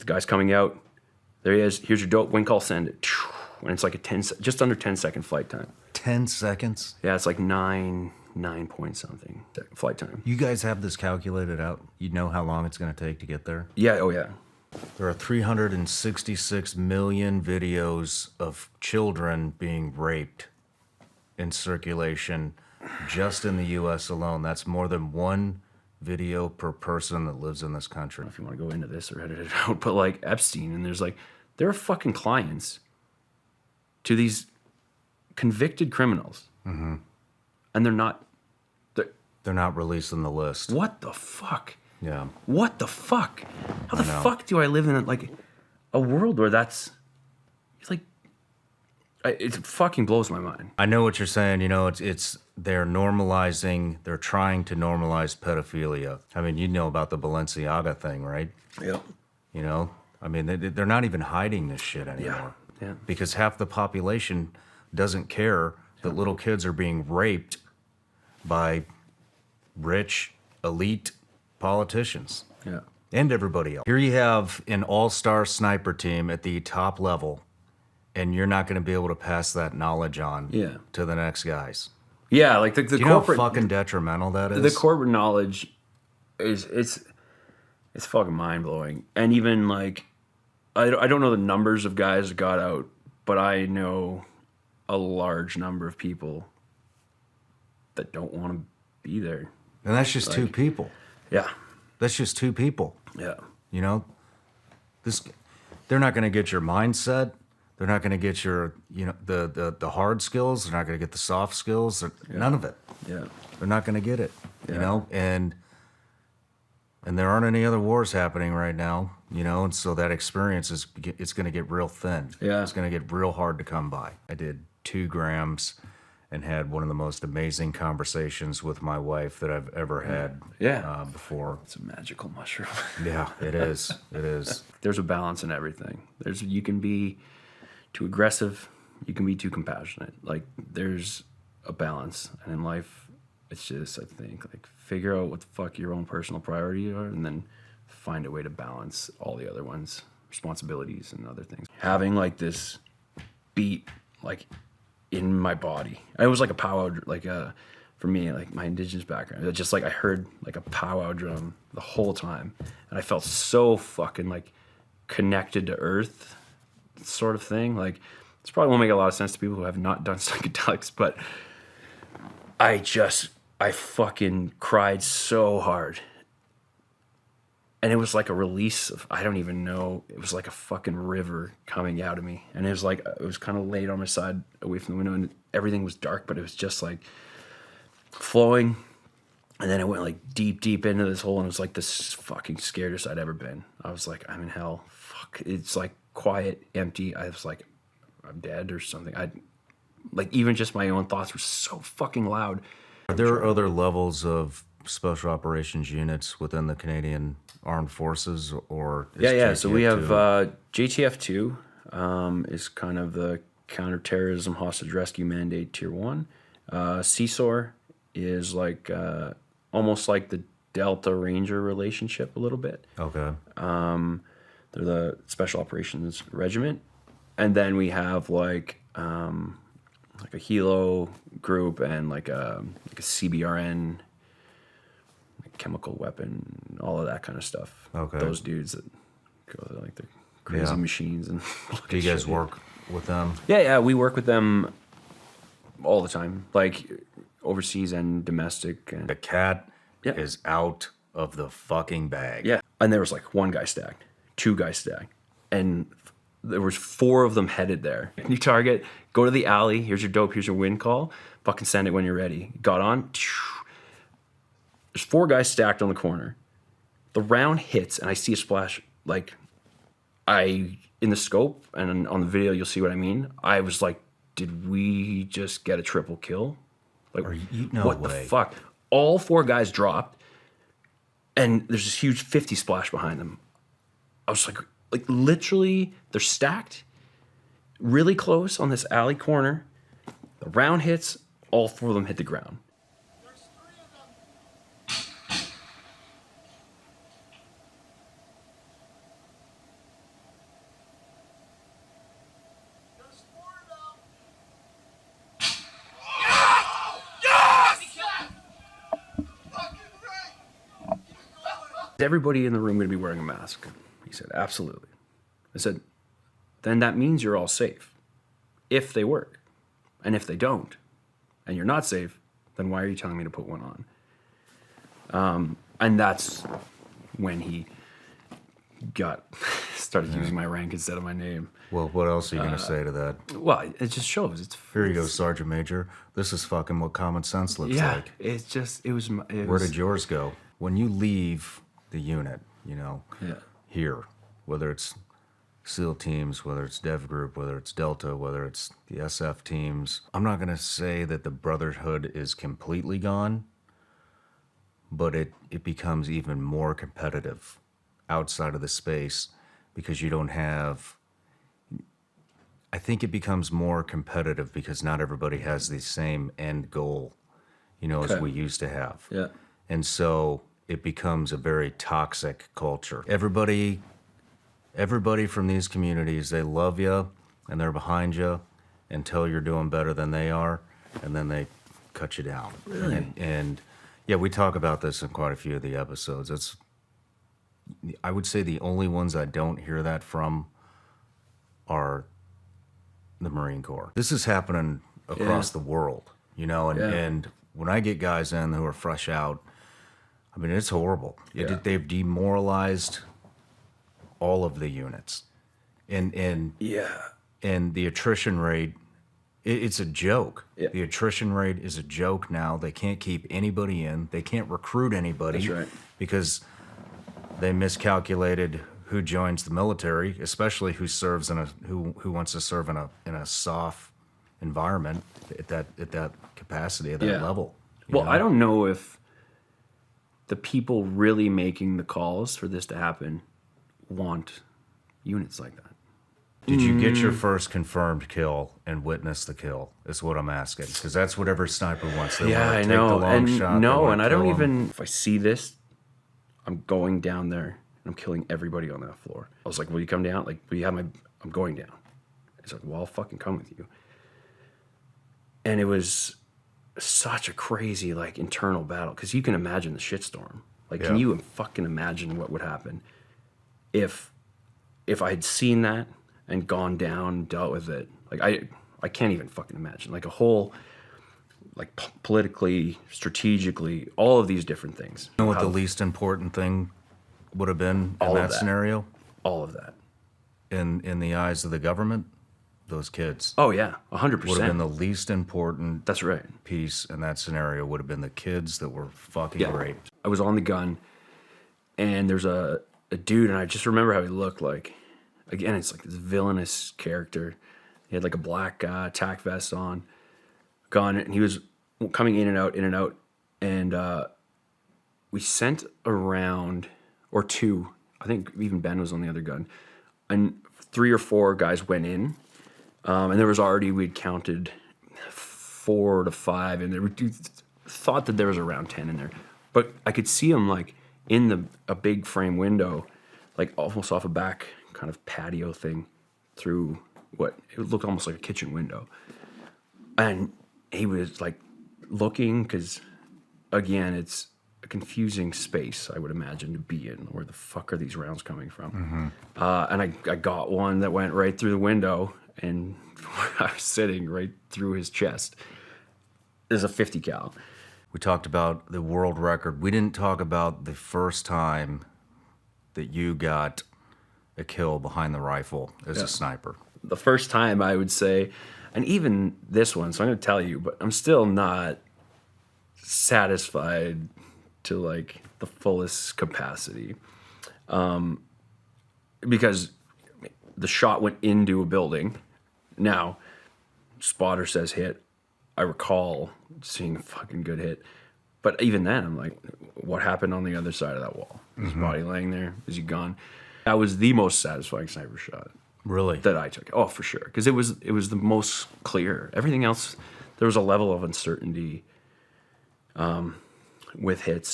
The guy's coming out. There he is. Here's your dope. Wind call, send it. And it's like a just under 10-second flight time. 10 seconds? Yeah, it's like 9 point something flight time. You guys have this calculated out? You know how long it's going to take to get there? Yeah, oh yeah. There are 366 million videos of children being raped in circulation just in the U.S. alone. That's more than one video per person that lives in this country. I don't know if you want to go into this or edit it out, but like Epstein, and there's like, there are fucking clients to these convicted criminals. Mm-hmm. And they're not releasing the list. What the fuck? Yeah. What the fuck? How the fuck do I live in like a world where that's like, it fucking blows my mind. I know what you're saying. You know, it's they're trying to normalize pedophilia. I mean, you know about the Balenciaga thing, right? Yeah. You know, I mean, they're not even hiding this shit anymore. Yeah. Because half the population doesn't care that little kids are being raped by rich, elite politicians. Yeah. And everybody else. Here you have an all-star sniper team at the top level, and you're not going to be able to pass that knowledge on to the next guys. Yeah, like the Do you corporate, know how fucking detrimental that is? The corporate knowledge it's fucking mind-blowing. And even like, I don't know the numbers of guys that got out, but I know a large number of people that don't want to be there. And that's just two people. Yeah. That's just two people. Yeah. You know, they're not going to get your mindset. They're not going to get your, you know, the hard skills. They're not going to get the soft skills. None of it. Yeah. They're not going to get it. You know, and there aren't any other wars happening right now. You know, and so that experience it's going to get real thin. Yeah. It's going to get real hard to come by. I did 2 grams and had one of the most amazing conversations with my wife that I've ever had before. It's a magical mushroom. Yeah, it is. It is. There's a balance in everything. You can be too aggressive, you can be too compassionate. Like, there's a balance. And in life, it's just, I think, like, figure out what the fuck your own personal priorities are, and then find a way to balance all the other ones, responsibilities and other things. Having like this beat, like, in my body. It was like a powwow, like for me, like my indigenous background. It just like I heard like a powwow drum the whole time, and I felt so fucking like connected to earth, sort of thing. Like, this probably won't make a lot of sense to people who have not done psychedelics, but I fucking cried so hard. And it was like a release of, I don't even know, it was like a fucking river coming out of me. And it was like, it was kind of laid on my side away from the window, and everything was dark, but it was just like flowing. And then it went like deep into this hole, and it was like the fucking scariest I'd ever been. I was like, I'm in hell. Fuck. It's like quiet, empty. I was like, I'm dead or something. Like, even just my own thoughts were so fuck loud. Are there other levels of special operations units within the Canadian Armed Forces, or yeah. So we have JTF2 is kind of the counter-terrorism hostage rescue mandate tier 1. CSOR is like almost like the Delta Ranger relationship a little bit. Okay. They're the Special Operations Regiment, and then we have like a helo group and like a CBRN. Chemical weapon, all of that kind of stuff. Okay. Those dudes that go to like the crazy machines and. Do you guys work with them? Yeah, we work with them all the time, like overseas and domestic. And the cat is out of the fucking bag. Yeah, and there was like 1 guy stacked, 2 guys stacked, and there was 4 of them headed there. You target, go to the alley. Here's your dope. Here's your wind call. Fucking send it when you're ready. Got on. There's 4 guys stacked on the corner. The round hits, and I see a splash. Like, in the scope and on the video, you'll see what I mean. I was like, did we just get a triple kill? Like, what the fuck? All 4 guys dropped, and there's this huge 50 splash behind them. I was like literally, they're stacked really close on this alley corner. The round hits, all 4 of them hit the ground. everybody in the room going to be wearing a mask? He said, absolutely. I said, then that means you're all safe if they work. And if they don't, and you're not safe, then why are you telling me to put one on? And that's when he started using my rank instead of my name. Well, what else are you going to say to that? Well, it just shows. Here you go, Sergeant Major. This is fucking what common sense looks like. Where Where did yours go? When you leave the unit, here, whether it's SEAL teams, whether it's Dev Group, whether it's Delta, whether it's the SF teams, I'm not going to say that the brotherhood is completely gone, but it becomes even more competitive outside of the space because you don't have... I think it becomes more competitive because not everybody has the same end goal, as we used to have. Yeah. And so it becomes a very toxic culture. Everybody from these communities, they love you and they're behind you until you're doing better than they are, and then they cut you down. Really? And yeah, we talk about this in quite a few of the episodes. I would say the only ones I don't hear that from are the Marine Corps. This is happening across the world, and when I get guys in who are fresh out, I mean, it's horrible. Yeah. They've demoralized all of the units. And the attrition rate, it's a joke. Yeah. The attrition rate is a joke now. They can't keep anybody in. They can't recruit anybody. That's right. Because they miscalculated who joins the military, especially who serves who wants to serve in a soft environment at that capacity, at that level. Well, I don't know if the people really making the calls for this to happen want units like that. Did you get your first confirmed kill and witness the kill? Is what I'm asking, because that's what every sniper wants. They want to take the long shot. And I don't even. If I see this, I'm going down there. I'm killing everybody on that floor. I was like, will you come down? Like, will you have I'm going down. He's like, well, I'll fucking come with you. And it was such a crazy, internal battle. Because you can imagine the shitstorm. Can you fucking imagine what would happen if I had seen that and gone down, dealt with it? I can't even fucking imagine. A whole, politically, strategically, all of these different things. You know what the least important thing would have been in that scenario? All of that. In the eyes of the government, those kids. Oh yeah, 100%. Would have been the least important. That's right. Piece in that scenario would have been the kids that were fucking raped. I was on the gun, and there's a dude, and I just remember how he looked like. Again, it's this villainous character. He had a black tack vest on, gun, and he was coming in and out, and we sent a round or two. I think even Ben was on the other gun, and 3 or 4 guys went in, and there was already, we'd counted 4 to 5, and there were thought that there was around 10 in there, but I could see them in a big frame window, almost off a back kind of patio thing, through what it looked almost like a kitchen window, and he was looking, because again, it's a confusing space, I would imagine, to be in. Where the fuck are these rounds coming from? Mm-hmm. And I got one that went right through the window, and I was sitting right through his chest. There's a 50 cal. We talked about the world record. We didn't talk about the first time that you got a kill behind the rifle as a sniper. The first time, I would say, and even this one, so I'm going to tell you, but I'm still not satisfied to the fullest capacity, because the shot went into a building. Now, spotter says hit. I recall seeing a fucking good hit, but even then, I'm like, what happened on the other side of that wall? Is his body laying there? Is he gone? That was the most satisfying sniper shot. Really? That I took. Oh, for sure, because it was the most clear. Everything else, there was a level of uncertainty with hits.